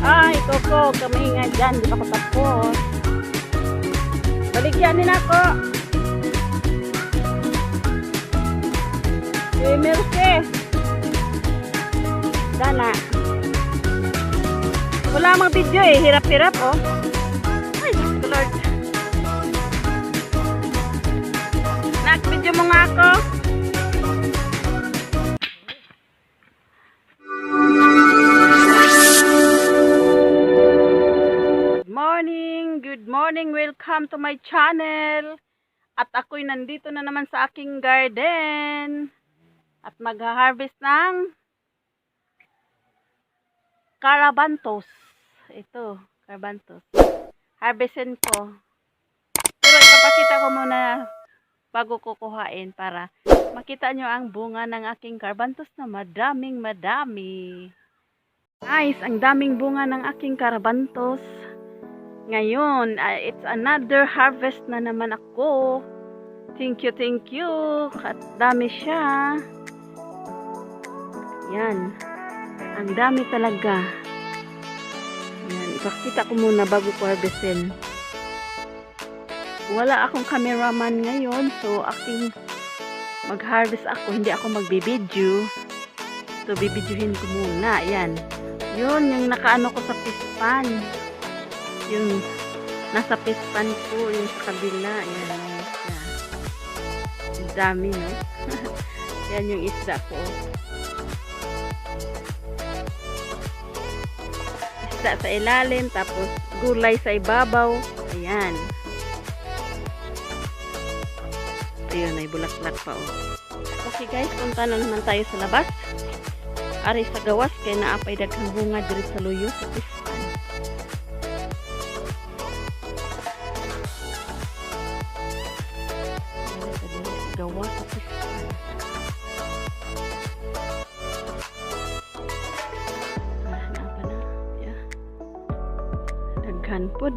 Ay, Coco, kami nga dyan. Di ba ko tapos? Baligyan din ako. Milky. Dana. Wala mang video eh. Hirap-hirap oh. Ay, Lord. Nag-video mo nga ako. Good morning, welcome to my channel. At ako'y nandito na naman sa aking garden. At mag-harvest ng carabantos. Ito, carabantos. Harvestin ko. Pero ipapakita ko muna bago kukuhain para makita nyo ang bunga ng aking carabantos na madami. Guys, ang daming bunga ng aking carabantos. Ngayon, it's another harvest na naman ako. Thank you. At dami siya. Yan. Ang dami talaga. Yan. Ipakita ko muna bago ko harvestin. Wala akong cameraman ngayon. So, mag-harvest ako. Hindi ako magbibideo. So, bibidyohin ko muna. Yan. Yun, yung nakaano ko sa pispan. Yung nasa pispan ko, yung sa kabila, yan yung isda. Ang dami, no? Yan yung isda ko. Isda sa ilalim, tapos gulay sa ibabaw. Ayan. Ayun, ay bulaklak pa, oh. Okay guys, punta na naman tayo sa labas. Ari sa gawas, kaya naapay daghang bunga diri sa luyo sa pispan. Gawa sa pispan. Napa na? Yeah. Daghan pod.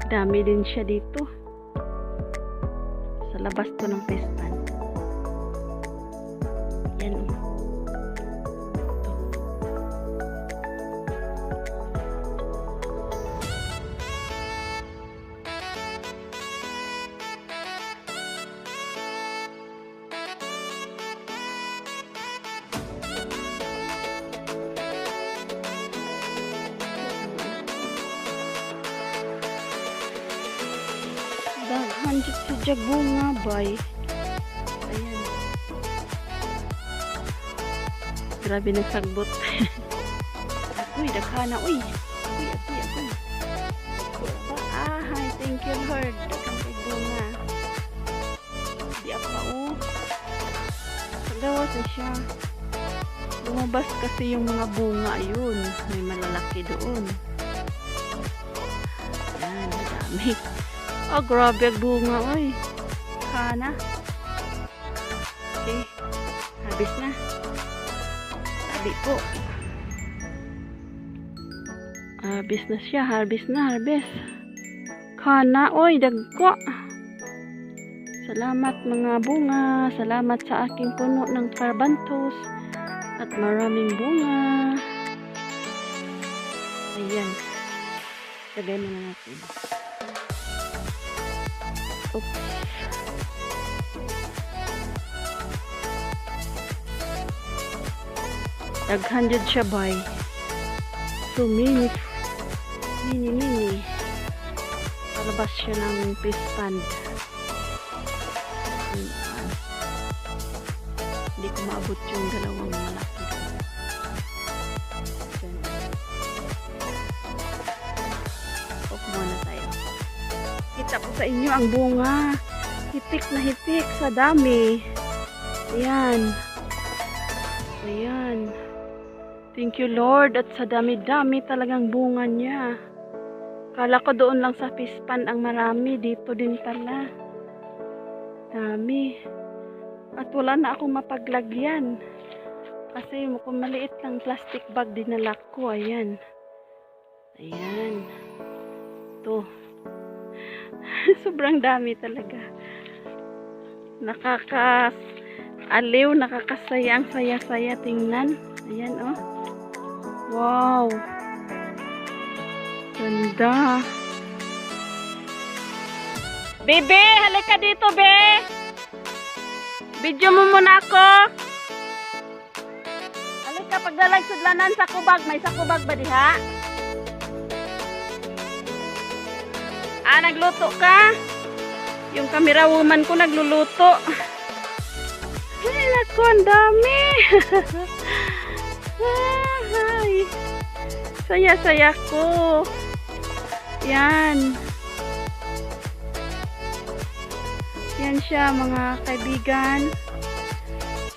Dami din siya dito. Sa labas to ng pispan. Yan o. Daghan sa bunga bay. Ayan. Grabe na sagbot. Uy, daghana. Uy. Hi, thank you Lord. Daghang kay bunga. Di apa oh. Pagawas na siya. Lumabas kasi yung mga bunga. Ayun. May malalaki doon. Ayan, dami. Oh, grabe ang bunga, oy. Kana. Okay. Harvest na. Sabi po. Harvest na siya. Harvest. Kana, oy, dagko. Salamat mga bunga. Salamat sa aking puno ng carabantos. At maraming bunga. Ayan. Lagay na natin. Oops. Daghan jud siya bay. So mini. Palabas siya ng pispan. Hindi ko maabot yung dalawang malaki. Off muna tayo. Kita ko sa inyo ang bunga. Hitik na hitik sa dami. Ayan. Thank you Lord. At sa dami-dami talagang bunga niya. Kala ko doon lang sa pispan ang marami. Dito din pala. Dami. At wala na akong mapaglagyan. Kasi kung maliit lang plastic bag dinala ko. Ayan. Ito. Sobrang dami talaga. Nakakaaliw, nakakasaya, ang saya-saya tingnan. Ayan oh. Wow. Ganda. Bebe, halika dito, be. Video mo muna ako. Halika, pagdalag sudlanan sa kubag. May sa kubag ba diha? Nagluto ka? Yung camera woman ko nagluluto. Ay, naku, ang dami. Ay, saya-saya ko. Yan. Yan siya, mga kaibigan.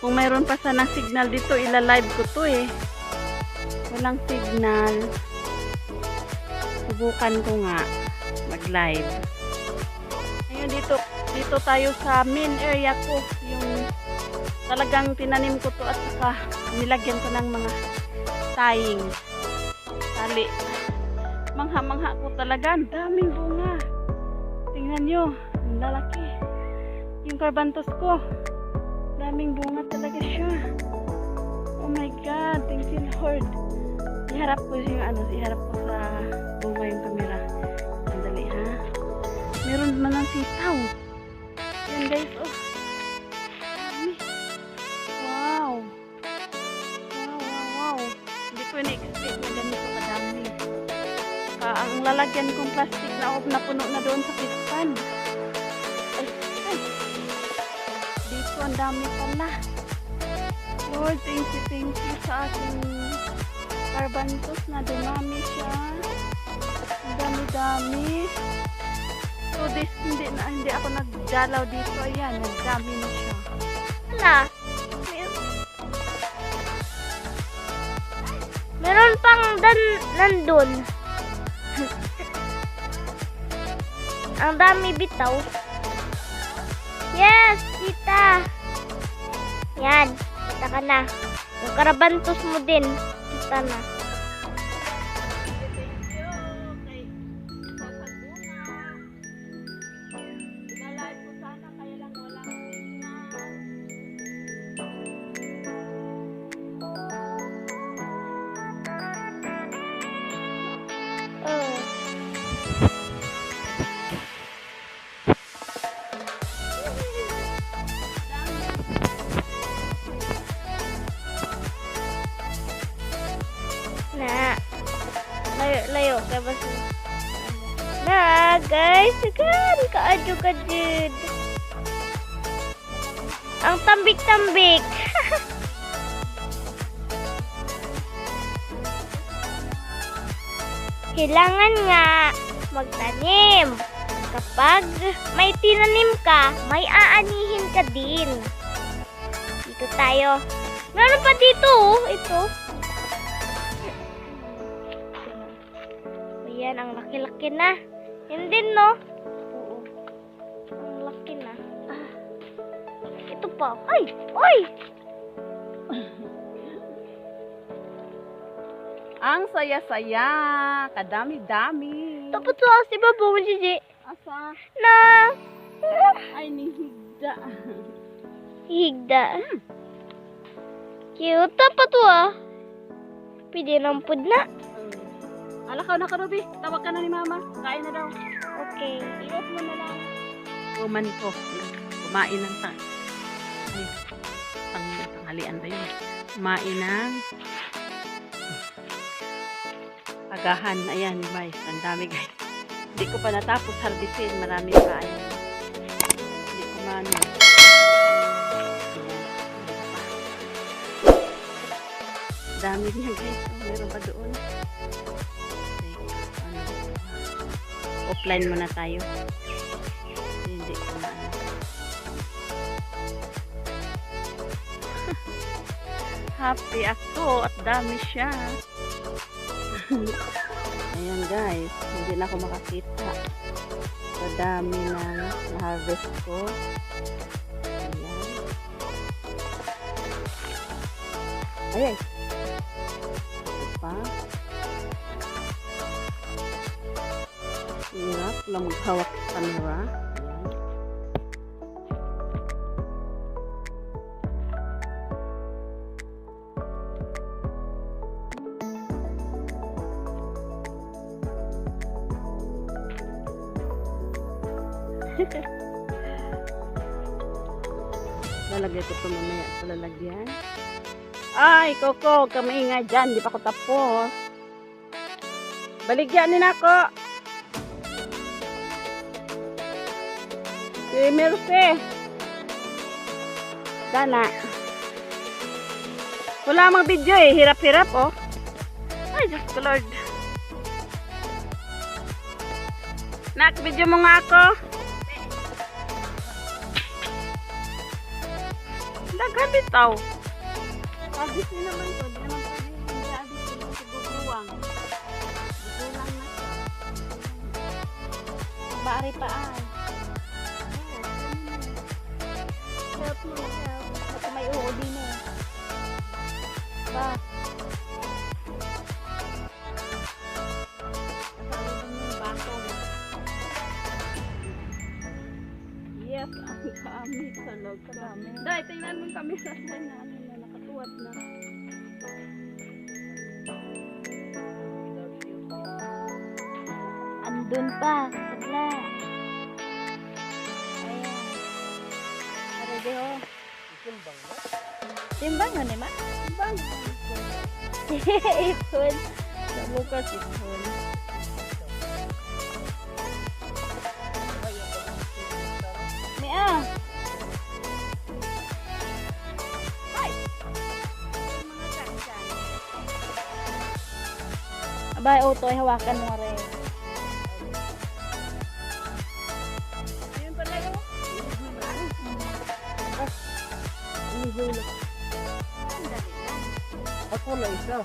Kung mayroon pa sana signal dito, ila-live ko to eh. Walang signal. Subukan ko nga mag-live. Ngayon dito tayo sa main area ko. Yung talagang tinanim ko to at saka nilagyan ko ng mga taying. Tali. Mangha-mangha ko talaga. Ang daming bunga. Tingnan nyo. Ang lalaki. Yung carbantos ko. Daming bunga talaga siya. Oh my God. Thank you, Lord. Iharap ko yung iharap ko sa bunga yung camera. Sandali ha. Meron naman ng sitaw. Yan guys, oh. Dami. Wow. Wow. Hindi ko na-expect na ganito kadami. Ang lalagyan kong plastic na puno na doon sa pispan. Ay. Dito ang dami pala. Lord, thank you sa ating carbantos na dumami siya. Ang dami-dami. So this, hindi ako nagdalaw dito. Ayan, nagdami na siya. Wala. Meron pang nandun. Ang dami bitaw. Yes, kita. Yan, kita ka na. Yung karabantos mo din, kita na. Layo kaya ba na guys, agan kaadyo-kadjud ang tambik-tambik. Kailangan nga magtanim. Kapag may tinanim ka, may aanihin ka din. Dito tayo. Meron pa dito, oh. Ito. Ayan, ang laki-laki na. Yan din, no? Oo. Ang laki na. Ito pa. Ay! Ay! Ang saya-saya. Kadami-dami. Tapos to, si Babo, Gigi. Asa? Na! Ay, nihigda. Higda. Cute. Tapos to, pwede ng pud na. Alakaw na ka, Ruby. Tawag ka na ni Mama. Kain na daw. Okay. Iwas mo na lang. Woman ko. Kumain ng tanghalian ba yun? Kumain ng agahan. Ayan, guys. Ang dami, guys. Hindi ko pa natapos harvestin. Marami pa. Ayan. Hindi ko man. Dami niya, guys. Meron pa doon. Offline muna tayo. Hindi ko na. Happy ako at dami siya. Ayan guys, hindi na ako makakita sa dami ng na-harvest ko. Ayan. Ay. Ito pa. Hirap lang maghawak sa camera. Ayan. Lalagay ko ito mamaya sa lalagyan. Ay, Coco, huwag ka maingay dyan. Di pa ako tapos. Baligyan din ako. Si Merce. Dana. Wala mang video eh. Hirap-hirap oh. Ay, Diyos ko Lord. Nak, video mo nga ako. Dagan bitaw. Abis na naman to. Di naman pwede hindi abis na sa bubuwang. Bubulang na. Bari pa ay. Help mo, help. Baka may uod din eh. Ba? Yes, ang kami sa loob kami. Dahil, tingnan mo kami sa na nakatuwad na. Andun pa. Wala. Ayan. Arede ho. Timbang na ma? Timbang. Ipon. Sa bukas ito. Mia. Hi! Abay, utoy, hawakan mo rin. Yun pala yun. Ihulog. Ako na isa.